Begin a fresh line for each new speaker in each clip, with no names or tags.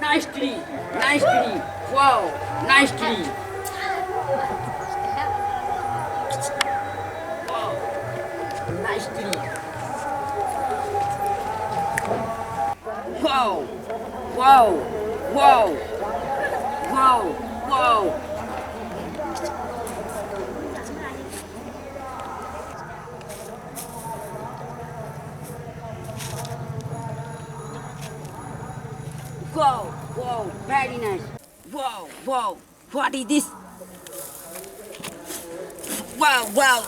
Nice tree, nice tree. Wow, nice tree. Wow, nice tree. Wow, wow, wow, wow, wow. Wow, wow, very nice. Wow, wow, what is this? Wow, wow,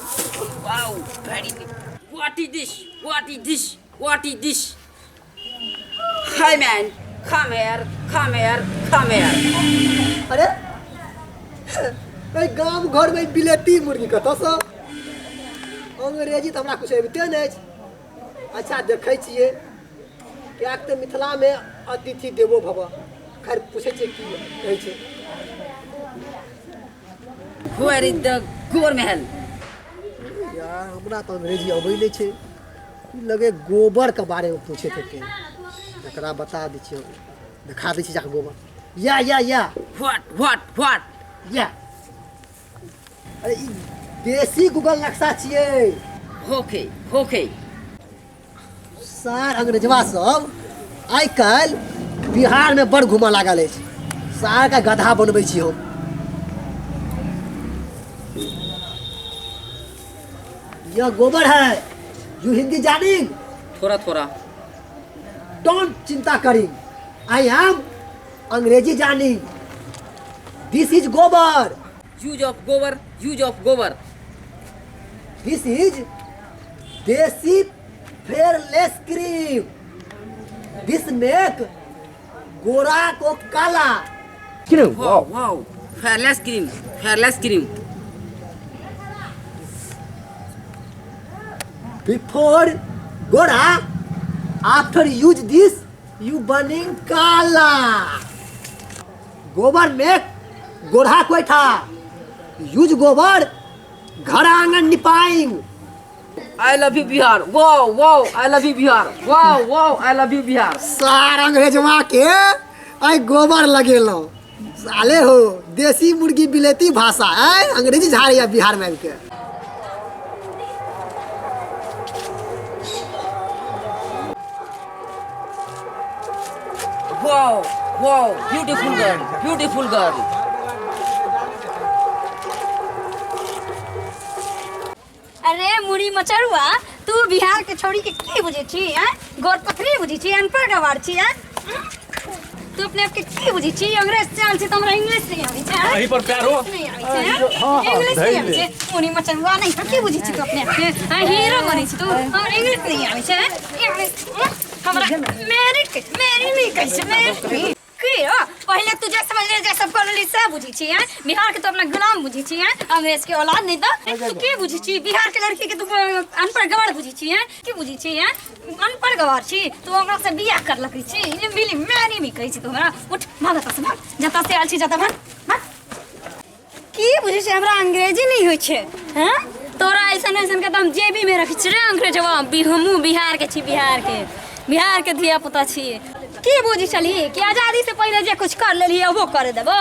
wow, very nice. What is this? What is this? What is this? Hi man, come here, come here, come here.
अरे गाम घर में बिलेती मुर्गी कतऽ सँ अंग्रेजी तऽ हमरा कुछ अबिते नहि छै। अच्छा देखै छियै किएक तऽ मिथिलामे अतिथि देवो भव। खैर पूछै छियै की कहै छै।
Where is the Gormahal?
यार हमरा तऽ अंग्रेजी अबै नहि छै। ई लगे गोबर के बारे में पूछे थे। एकरा बता दै छियै, दिखा दै छियै जाके गोबर। या
What?
या अरे ई देसी गूगल नक्शा छियै।
Okay.
सार अंग्रेजवा सब आइ काल्हि बिहार में बड़ घूमऽ लागल अछि। सार का गधा बनबै छी हम। यह गोबर है। यू हिंदी जानी?
थोड़ा.
डोंट चिंता करी। आई एम अंग्रेजी जानी। दिस इज गोबर।
Use of gobar.
This is देसी फेयरलेस क्रीम। दिस मेक गोरा को काला।
Wow. Fairless cream.
Before Gora, after use this, you burning kala. गोबर में गोरा कोई था। यूज गोबर घर आंगन निपाइंग।
I love you Bihar. Wow, I love you Bihar. Wow, I love you Bihar.
सार अंग्रेजवा के आई गोबर लगेलो। साले हो देसी मुर्गी बिलेती भाषा है अंग्रेजी झाड़िया बिहार में के।
Wow, beautiful girl.
अरे मुड़ी मचरुआ, तू बिहार के छोड़ी के की बुझे छी? गोर पथरी बुझी छी, अनपढ़ गवार छी। तू अपने आप के की बुझी छी? अंग्रेज चाल से हमरा इंग्लिश नहीं आवी छै।
वहीं पर प्यार हो।
नहीं आवी छै। इंग्लिश नहीं आवी छै। मुड़ी मचरुआ नहीं की बुझी छी तू अपने आप के? हीरो बनी छी तू। हमरा इंग्लिश नहीं आवी छै। इंग्लिश हमरा मेरी नहीं कहि छै। मेरी की हो? पहले तू जे समझ ले जे सब कॉलोनी से बुझी छी। बिहार के तो अपना गुलाम बुझी छी। अंग्रेज के औलाद नहीं तो तू की बुझी छी? बिहार के लड़की के तू अनपढ़ गवार बुझी छी। की बुझी छी? अनपढ़ गवार छी। तू हमरा से बियाह कर लकी छी। ये मिली मैनी भी कहि छी तू हमरा। उठ भाग त से भाग। जता से आल छी जता भाग। की बुझी छी? हमरा अंग्रेजी नहीं होय छे। हैं? तोरा ऐसन के हम जेबी में रखी छी रे अंग्रेजवा। हमहू बिहार के छी। बिहार के धिया पुता छी। की बुझी चली कि आजादी से पहले जे कुछ कर लेली वो कर देबो।